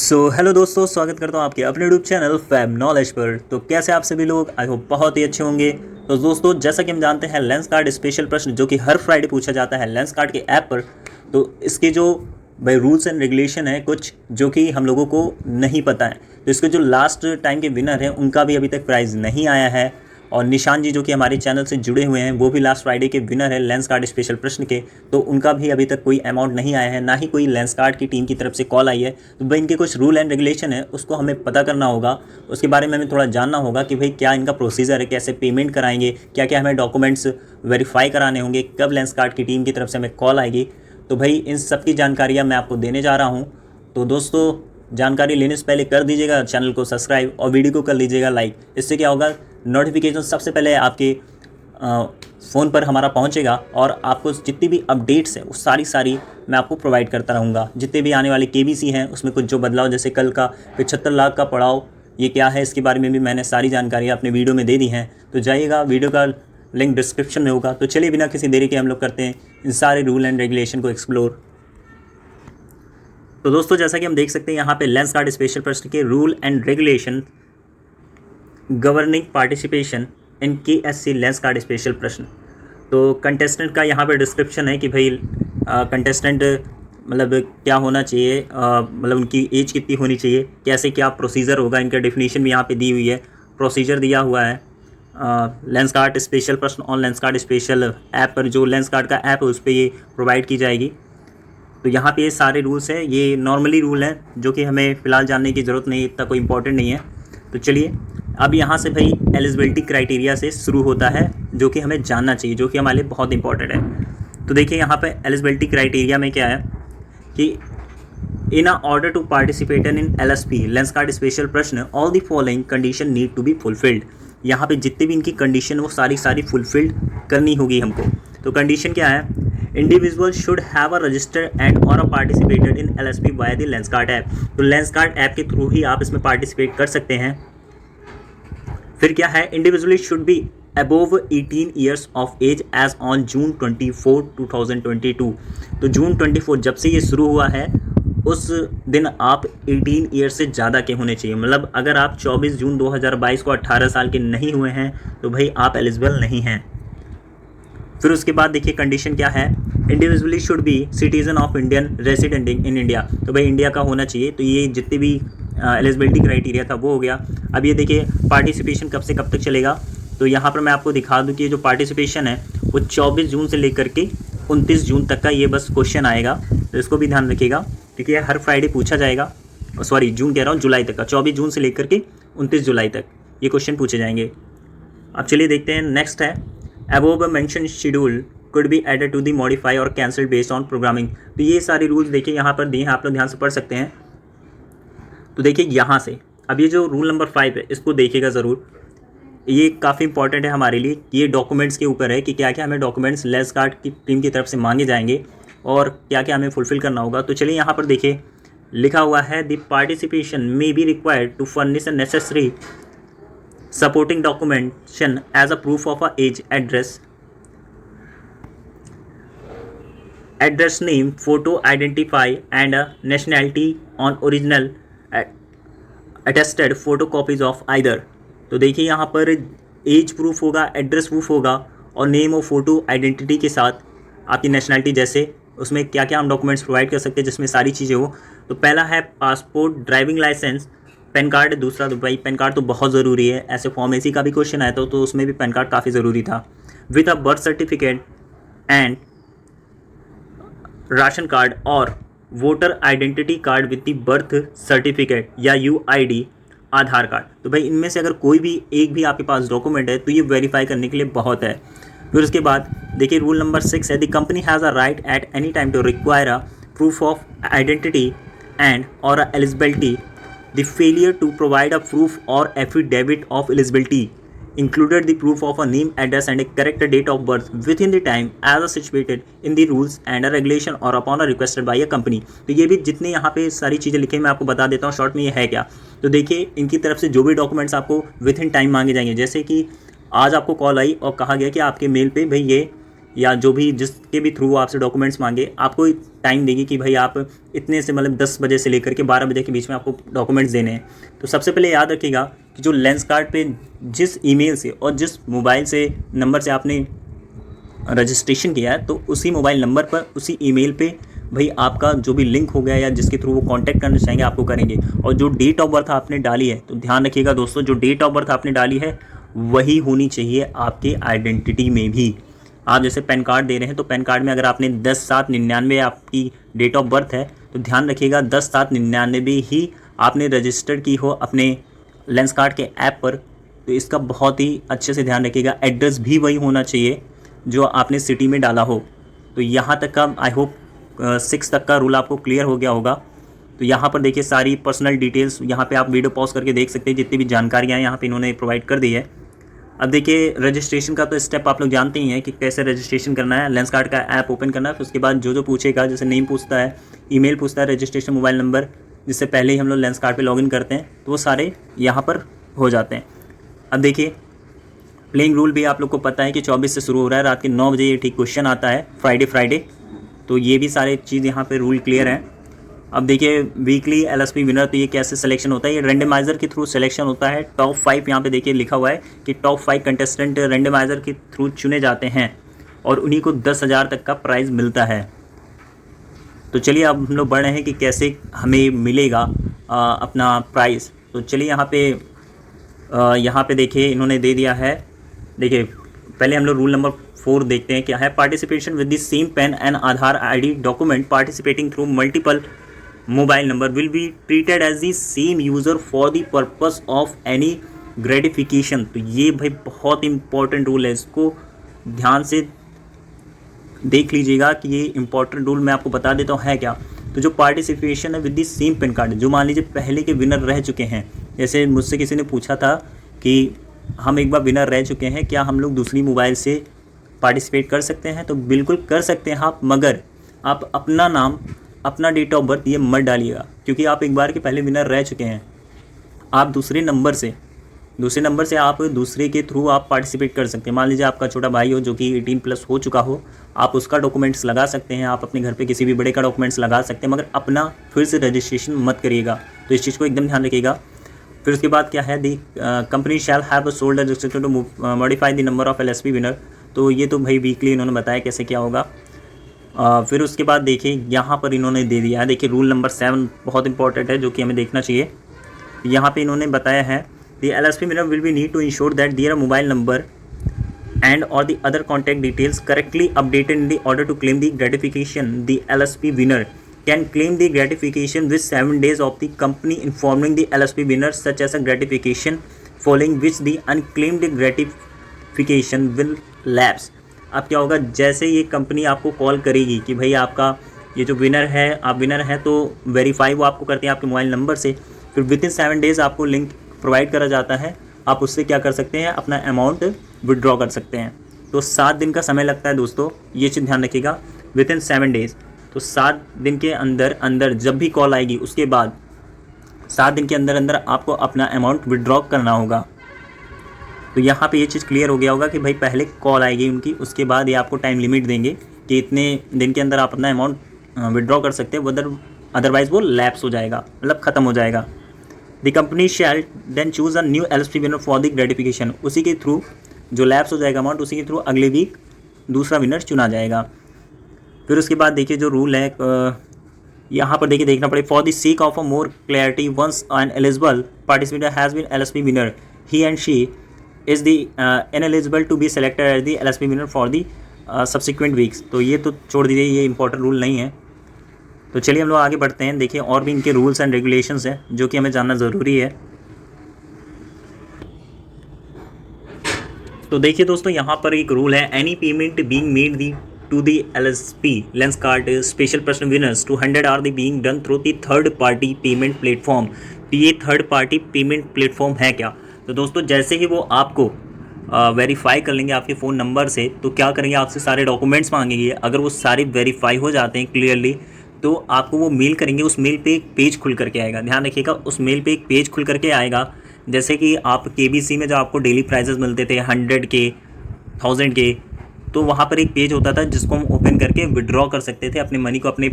Hello दोस्तों, स्वागत करता हूँ आपके अपने यूट्यूब चैनल फैब नॉलेज पर। तो कैसे आप सभी लोग, आई होप बहुत ही अच्छे होंगे। तो दोस्तों, जैसा कि हम जानते हैं, लेंस कार्ड स्पेशल प्रश्न जो कि हर फ्राइडे पूछा जाता है लेंस कार्ड के ऐप पर। तो इसके जो भाई रूल्स एंड रेगुलेशन है कुछ जो कि हम लोगों को नहीं पता है। तो इसके जो लास्ट टाइम के विनर हैं उनका भी अभी तक प्राइज़ नहीं आया है। और निशान जी जो कि हमारे चैनल से जुड़े हुए हैं वो भी लास्ट फ्राइडे के विनर है लेंस कार्ड स्पेशल प्रश्न के। तो उनका भी अभी तक कोई अमाउंट नहीं आया है, ना ही कोई लेंस कार्ड की टीम की तरफ से कॉल आई है। तो भाई इनके कुछ रूल एंड रेगुलेशन है, उसको हमें पता करना होगा, उसके बारे में हमें थोड़ा जानना होगा कि भाई क्या इनका प्रोसीजर है, कैसे पेमेंट कराएंगे, क्या क्या हमें डॉक्यूमेंट्स वेरीफाई कराने होंगे, कब लेंस कार्ड की टीम की तरफ से हमें कॉल आएगी। तो भाई इन सब की जानकारियाँ मैं आपको देने जा रहा हूँ। तो दोस्तों, जानकारी लेने से पहले कर दीजिएगा चैनल को सब्सक्राइब और वीडियो को कर लीजिएगा लाइक। इससे क्या होगा, नोटिफिकेशन सबसे पहले आपके फ़ोन पर हमारा पहुंचेगा और आपको जितनी भी अपडेट्स है वो सारी मैं आपको प्रोवाइड करता रहूँगा। जितने भी आने वाले केबीसी हैं उसमें कुछ जो बदलाव, जैसे कल का 75 लाख का पड़ाव ये क्या है, इसके बारे में भी मैंने सारी जानकारी अपने वीडियो में दे दी हैं। तो जाइएगा, वीडियो का लिंक डिस्क्रिप्शन में होगा। तो चलिए बिना किसी देरी के हम लोग करते हैं इन सारे रूल एंड रेगुलेशन को एक्सप्लोर। तो दोस्तों, जैसा कि हम देख सकते हैं यहाँ पे लेंस कार्ड स्पेशल प्रश्न के rule and regulation governing participation in KSC lens card special प्रश्न। तो कंटेस्टेंट का यहाँ पे डिस्क्रिप्शन है कि भाई कंटेस्टेंट मतलब क्या होना चाहिए, मतलब उनकी एज कितनी होनी चाहिए, कैसे क्या प्रोसीजर होगा, इनका डेफिनेशन भी यहाँ पे दी हुई है, प्रोसीजर दिया हुआ है। लेंस कार्ड स्पेशल प्रश्न on lens card special app पर, जो लेंस कार्ड का ऐप है उस पर ये प्रोवाइड की जाएगी। तो यहाँ पे ये सारे रूल्स हैं, ये नॉर्मली रूल हैं जो कि हमें फ़िलहाल जानने की ज़रूरत नहीं, इतना कोई इंपॉर्टेंट नहीं है। तो चलिए अब यहाँ से भाई एलिजिबिलिटी क्राइटेरिया से शुरू होता है जो कि हमें जानना चाहिए, जो कि हमारे लिए बहुत इंपॉर्टेंट है। तो देखिए यहाँ पे एलिजिबिलिटी क्राइटेरिया में क्या है कि in order to participate in LSP lens card special प्रश्न all the following condition need to be fulfilled. यहाँ पे जितने भी इनकी कंडीशन वो सारी फुलफिल्ड करनी होगी हमको। तो कंडीशन क्या है, individual should have a registered and or a participated in LSP via the Lenskart app. तो लेंस कार्ड ऐप के थ्रू ही आप इसमें पार्टिसिपेट कर सकते हैं। फिर क्या है, individually should be above 18 years of age as on June 24, 2022। तो जून 24 जब से ये शुरू हुआ है उस दिन आप 18 ईयर से ज़्यादा के होने चाहिए। मतलब अगर आप 24 जून 2022 को 18 साल के नहीं हुए हैं तो भाई आप एलिजिबल नहीं हैं। फिर उसके बाद देखिए कंडीशन क्या है, individually should be citizen of Indian residenting in India. तो भाई इंडिया का होना चाहिए। तो ये जितने भी एलिजिबिलिटी क्राइटेरिया था वो हो गया। अब ये देखिए पार्टिसिपेशन कब से कब तक चलेगा। तो यहाँ पर मैं आपको दिखा दूँ कि ये जो पार्टिसिपेशन है वो 24 जून से लेकर के 29 जून तक का ये बस क्वेश्चन आएगा। तो इसको भी ध्यान रखिएगा क्योंकि ये हर फ्राइडे पूछा जाएगा। सॉरी, जून कह रहा हूँ, जुलाई तक का, 24 जून से लेकर के 29 जुलाई तक ये क्वेश्चन पूछे जाएंगे। अब चलिए देखते हैं, नेक्स्ट है above mention schedule could be added to the modify और cancelled based on programming। तो ये सारे रूल्स देखिए यहाँ पर दिए हैं, आप लोग ध्यान से पढ़ सकते हैं। तो देखिए यहाँ से अब ये जो रूल नंबर 5 है इसको देखिएगा ज़रूर, ये काफ़ी इंपॉर्टेंट है हमारे लिए। ये डॉक्यूमेंट्स के ऊपर है कि क्या क्या हमें डॉक्यूमेंट्स लेंस कार्ड की टीम की तरफ से मांगे जाएंगे और क्या क्या हमें फुलफ़िल करना होगा। तो चलिए यहाँ पर देखिए लिखा हुआ है, the participation may be required to furnish a necessary supporting documentation as a proof of a age, address name, photo identify and a nationality on original attested photocopies of either। तो देखिए यहाँ पर एज प्रूफ होगा, address proof होगा और name और photo identity के साथ आपकी नेशनैलिटी, जैसे उसमें क्या क्या हम डॉक्यूमेंट्स प्रोवाइड कर सकते हैं जिसमें सारी चीज़ें हो। तो पहला है passport, driving licence, PAN card. दूसरा तो भाई पैन कार्ड तो बहुत ज़रूरी है, ऐसे फार्मेसी का भी क्वेश्चन आया था तो उसमें भी पैन कार्ड काफ़ी ज़रूरी था। With a birth certificate and ration card or voter identity card with the birth certificate या UID, आधार कार्ड। तो भाई इनमें से अगर कोई भी एक भी आपके पास डॉक्यूमेंट है तो ये वेरीफाई करने के लिए बहुत है। फिर उसके बाद देखिए रूल नंबर 6 है, the company has a right at any time to require a proof of identity and or eligibility. The failure to provide a proof or affidavit of eligibility included the proof of a name, address and a correct date of birth within the time as situated in the rules and a regulation or upon a requested by a company। तो ये भी जितने यहाँ पे सारी चीज़ें लिखी मैं आपको बता देता हूँ शॉर्ट में ये है क्या। तो देखिए इनकी तरफ से जो भी डॉक्यूमेंट्स आपको विद इन टाइम मांगे जाएंगे, जैसे कि आज आपको कॉल आई और कहा गया कि आपके मेल पे भाई ये या जो भी जिसके भी थ्रू आपसे डॉक्यूमेंट्स मांगे, आपको टाइम देगी कि भाई आप इतने से मतलब 10 बजे से लेकर के 12 बजे के बीच में आपको डॉक्यूमेंट्स देने हैं। तो सबसे पहले याद रखिएगा कि जो लेंस कार्ड पे जिस ईमेल से और जिस मोबाइल से नंबर से आपने रजिस्ट्रेशन किया है, तो उसी मोबाइल नंबर पर उसी ईमेल पे भाई आपका जो भी लिंक हो गया या जिसके थ्रू वो कांटेक्ट करना चाहेंगे आपको करेंगे। और जो डेट ऑफ बर्थ आपने डाली है, तो ध्यान रखिएगा दोस्तों, जो डेट ऑफ बर्थ आपने डाली है वही होनी चाहिए आपकी आइडेंटिटी में भी। आप जैसे पैन कार्ड दे रहे हैं, तो पैन कार्ड में अगर आपने 10/7/99 आपकी डेट ऑफ बर्थ है, तो ध्यान रखिएगा 10/7/99 ही आपने रजिस्टर की हो अपने लेंस कार्ड के ऐप पर। तो इसका बहुत ही अच्छे से ध्यान रखिएगा। एड्रेस भी वही होना चाहिए जो आपने सिटी में डाला हो। तो यहाँ तक का आई होप 6 तक का रूल आपको क्लियर हो गया होगा। तो यहाँ पर देखिए सारी पर्सनल डिटेल्स, यहाँ पे आप वीडियो पॉज करके देख सकते हैं, जितनी भी जानकारियाँ यहाँ पे इन्होंने प्रोवाइड कर दी है। अब देखिए रजिस्ट्रेशन का तो स्टेप आप लोग जानते ही हैं कि कैसे रजिस्ट्रेशन करना है। लेंस कार्ड का ऐप ओपन करना है, फिर उसके बाद जो पूछेगा, जैसे नेम पूछता है, ईमेल पूछता है, रजिस्ट्रेशन मोबाइल नंबर, जिससे पहले ही हम लोग लेंस कार्ड पे लॉगिन करते हैं, तो वो सारे यहाँ पर हो जाते हैं। अब देखिए प्लेइंग रूल भी आप लोग को पता है कि 24 से शुरू हो रहा है, रात के 9 बजे ये ठीक क्वेश्चन आता है फ्राइडे। तो ये भी सारे चीज़ यहाँ पे रूल क्लियर हैं। अब देखिए वीकली LSP विनर, तो ये कैसे सिलेक्शन होता है, ये रेंडमाइज़र के थ्रू सिलेक्शन होता है। टॉप 5 यहाँ पे देखिए लिखा हुआ है कि टॉप 5 कंटेस्टेंट रेंडमाइज़र के थ्रू चुने जाते हैं और उन्हीं को 10,000 तक का प्राइज़ मिलता है। तो चलिए अब हम लोग बढ़ रहे हैं कि कैसे हमें मिलेगा अपना प्राइज़। तो चलिए यहाँ पे देखिए इन्होंने दे दिया है। देखिए पहले हम लोग रूल नंबर 4 देखते हैं क्या है। Participation with the same pen and Aadhaar ID document participating through multiple mobile number will be treated as the same user for the purpose of any gratification. तो ये भाई बहुत इंपॉर्टेंट रूल है, इसको ध्यान से देख लीजिएगा कि ये इंपॉर्टेंट रूल मैं आपको बता देता हूँ है क्या। तो जो पार्टिसिपेशन है with the same PAN card, जो मान लीजिए पहले के विनर रह चुके हैं, जैसे मुझसे किसी ने पूछा था कि हम एक बार विनर रह चुके हैं, क्या हम लोग दूसरी मोबाइल से पार्टिसिपेट कर सकते हैं? तो बिल्कुल कर सकते हैं आप, मगर आप अपना नाम, अपना डेट ऑफ बर्थ ये मत डालिएगा, क्योंकि आप एक बार के पहले विनर रह चुके हैं। आप दूसरे नंबर से आप दूसरे के थ्रू आप पार्टिसिपेट कर सकते हैं। मान लीजिए आपका छोटा भाई हो जो कि 18+ हो चुका हो, आप उसका डॉक्यूमेंट्स लगा सकते हैं, आप अपने घर पे किसी भी बड़े का डॉक्यूमेंट्स लगा सकते हैं, मगर अपना फिर से रजिस्ट्रेशन मत करिएगा। तो इस चीज़ को एकदम ध्यान रखिएगा। फिर उसके बाद क्या है, the company shall have sold registration to modify the number of LSP winner. तो ये तो भाई वीकली इन्होंने बताया कैसे क्या होगा। फिर उसके बाद देखिए यहाँ पर इन्होंने दे दिया है, देखिए रूल नंबर 7 बहुत इंपॉर्टेंट है जो कि हमें देखना चाहिए। यहाँ पे इन्होंने बताया है the LSP winner will be need to ensure that their mobile number and or the other contact details correctly updated in the order to claim the gratification. The LSP winner can claim the gratification with 7 days of the company informing the LSP winner such as a gratification following which the unclaimed gratification will lapse. अब क्या होगा, जैसे ये company आपको call करेगी कि भाई आपका ये जो विनर है, आप विनर हैं, तो वेरीफाई वो आपको करते हैं आपके मोबाइल नंबर से। फिर विदिन 7 डेज़ आपको लिंक प्रोवाइड करा जाता है, आप उससे क्या कर सकते हैं, अपना अमाउंट विड्रॉ कर सकते हैं। तो 7 दिन का समय लगता है दोस्तों, ये चीज़ ध्यान रखिएगा, विदिन 7 डेज़। तो 7 दिन के अंदर जब भी कॉल आएगी, उसके बाद 7 दिन के अंदर आपको अपना अमाउंट विड्रॉ करना होगा। तो यहाँ पे ये चीज़ क्लियर हो गया होगा कि भाई पहले कॉल आएगी उनकी, उसके बाद ये आपको टाइम लिमिट देंगे कि इतने दिन के अंदर आप अपना अमाउंट विड्रॉ कर सकते हैं, अदरवाइज़ वो लैप्स हो जाएगा, मतलब ख़त्म हो जाएगा। The company shall then choose a new LSP winner for the gratification. उसी के थ्रू जो लैप्स हो जाएगा अमाउंट, उसी के थ्रू अगले वीक दूसरा विनर चुना जाएगा। फिर उसके बाद देखिए जो रूल है यहाँ पर देखिए देखना पड़े, for the sake of a more clarity once an eligible participator has been LSP winner he and she is the ineligible to be selected as the LSP winner for the subsequent weeks. तो ये तो छोड़ दीजिए, ये important rule नहीं है। तो चलिए हम लोग आगे बढ़ते हैं। देखिए और भी इनके रूल्स एंड रेगुलेशंस हैं जो कि हमें जानना ज़रूरी है। तो देखिए दोस्तों यहाँ पर एक रूल है, any payment being made the to the LSP lens card special person winners 200 are the being done through the third party payment platform. तो ये थर्ड पार्टी पेमेंट प्लेटफॉर्म है क्या? तो दोस्तों जैसे ही वो आपको वेरीफाई कर लेंगे आपके फ़ोन नंबर से, तो क्या करेंगे, आपसे सारे डॉक्यूमेंट्स मांगेंगे। अगर वो सारे वेरीफाई हो जाते हैं क्लियरली, तो आपको वो मेल करेंगे, उस मेल पे एक पेज खुल करके आएगा। ध्यान रखिएगा, उस मेल पे एक पेज खुल करके आएगा। जैसे कि आप KBC में जो आपको डेली प्राइजेस मिलते थे 100 के 1000 के, तो वहाँ पर एक पेज होता था जिसको हम ओपन करके विड्रॉ कर सकते थे अपने मनी को अपने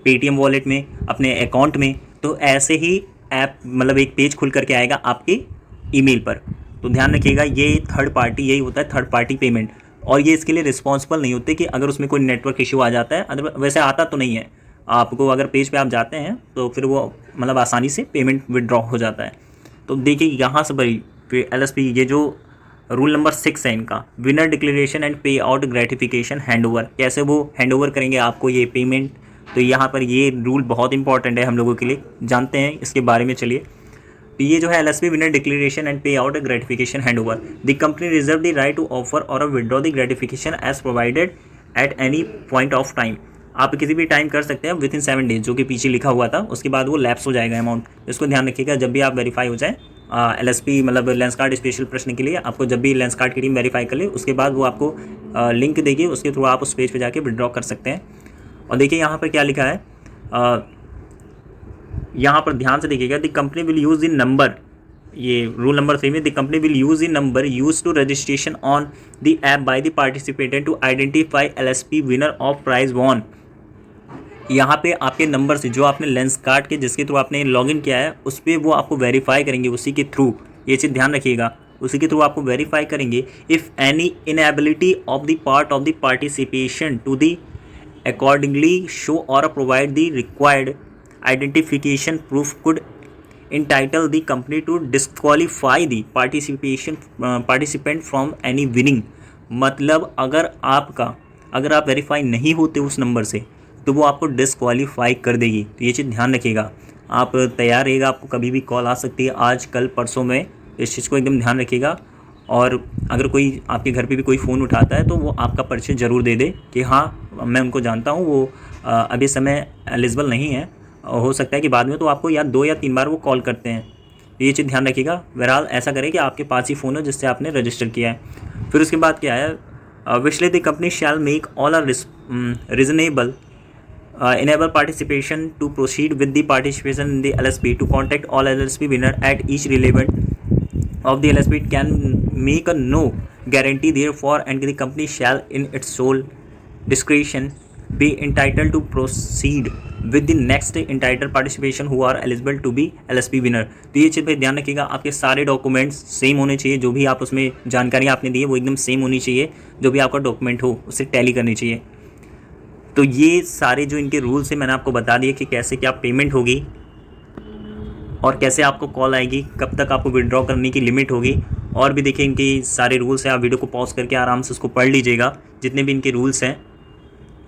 पेटीएम वॉलेट में, अपने अकाउंट में। तो ऐसे ही ऐप मतलब एक पेज खुल करके आएगा आपके ईमेल पर। तो ध्यान रखिएगा, ये थर्ड पार्टी, यही होता है थर्ड पार्टी पेमेंट, और ये इसके लिए रिस्पॉन्सिबल नहीं होते कि अगर उसमें कोई नेटवर्क इशू आ जाता है। अदर वैसे आता तो नहीं है आपको, अगर पेज पे आप जाते हैं तो फिर वो मतलब आसानी से पेमेंट विड्रॉ हो जाता है। तो देखिए यहाँ से भाई LSP ये जो रूल नंबर 6 है इनका, winner declaration and pay out gratification handover, कैसे वो हैंडओवर करेंगे आपको ये पेमेंट। तो यहाँ पर ये रूल बहुत इंपॉर्टेंट है हम लोगों के लिए, जानते हैं इसके बारे में। चलिए, तो ये जो है LSP winner declaration and pay out gratification handover, the company reserve the right to offer or withdraw the gratification as provided at any point of time. आप किसी भी टाइम कर सकते हैं विद इन 7 डेज, जो कि पीछे लिखा हुआ था, उसके बाद वो लैप्स हो जाएगा अमाउंट। इसको ध्यान रखिएगा जब भी आप वेरीफाई हो जाए LSP मतलब लेंस कार्ड स्पेशल प्रश्न के लिए, आपको जब भी लेंस कार्ड की टीम वेरीफाई कर ले उसके बाद वो आपको लिंक देगी, उसके थ्रू आप उस पेज पे जाके विड्रॉ कर सकते हैं। और देखिए यहाँ पर क्या लिखा है, यहाँ पर ध्यान से देखिएगा, the company will use the number, ये रूल नंबर 3 में, the company will use the number use to registration on the app by the participant to identify LSP winner of prize won. यहाँ पे आपके नंबर से जो आपने lens card के जिसके थ्रू आपने लॉगिन किया है उस पर वो आपको वेरीफाई करेंगे, उसी के थ्रू, ये चीज़ ध्यान रखिएगा, उसी के थ्रू आपको वेरीफाई करेंगे। If any inability of the part of the participation to the accordingly show or provide the required identification proof could entitle the company to disqualify the participant from any winning। मतलब अगर आप verify नहीं होते उस number से तो वो आपको डिस्क्वालीफाई कर देगी। तो ये चीज़ ध्यान रखिएगा, आप तैयार रहिएगा, आपको कभी भी कॉल आ सकती है, आज कल परसों में, इस चीज़ को एकदम ध्यान रखिएगा। और अगर कोई आपके घर पे भी कोई फ़ोन उठाता है तो वो आपका परिचय ज़रूर दे दे कि हाँ मैं उनको जानता हूँ, वो अभी समय एलिजिबल नहीं है, हो सकता है कि बाद में तो आपको या 2 या 3 बार वो कॉल करते हैं। ये चीज़ ध्यान रखिएगा। बहरहाल ऐसा करें कि आपके पास ही फ़ोन हो जिससे आपने रजिस्टर किया है। फिर उसके बाद क्या है, wisely the company shall make all are reasonable enable participation to proceed with the participation in the LSP to contact all LSP winner at each relevant of the LSP can make a no guarantee therefore and the company shall in its sole discretion be entitled to proceed with the next entitled participation who are eligible to be LSP winner। तो ये चीज़ पे ध्यान रखिएगा, आपके सारे documents same होने चाहिए, जो भी आप उसमें जानकारी आपने दी है वो एकदम सेम होनी चाहिए, जो भी आपका डॉक्यूमेंट हो उससे टैली करनी चाहिए। तो ये सारे जो इनके रूल्स हैं मैंने आपको बता दिए कि कैसे क्या पेमेंट होगी और कैसे आपको कॉल आएगी, कब तक आपको विड्रॉ करने की लिमिट होगी, और भी देखिए इनके सारे रूल्स हैं। आप वीडियो को पॉज करके आराम से उसको पढ़ लीजिएगा जितने भी इनके रूल्स हैं।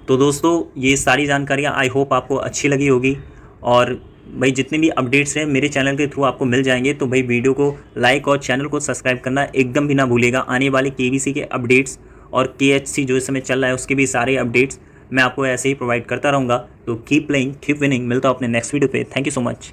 तो दोस्तों ये सारी जानकारियाँ आई होप आपको अच्छी लगी होगी, और भाई जितने भी अपडेट्स हैं मेरे चैनल के थ्रू आपको मिल जाएंगे। तो भाई वीडियो को लाइक और चैनल को सब्सक्राइब करना एकदम भी ना भूलिएगा। आने वाले KBC के अपडेट्स और KHC जो इस समय चल रहा है उसके भी सारे अपडेट्स मैं आपको ऐसे ही प्रोवाइड करता रहूँगा। तो कीप प्लेइंग, कीप विनिंग। मिलता हूँ अपने नेक्स्ट वीडियो पे। Thank you so much.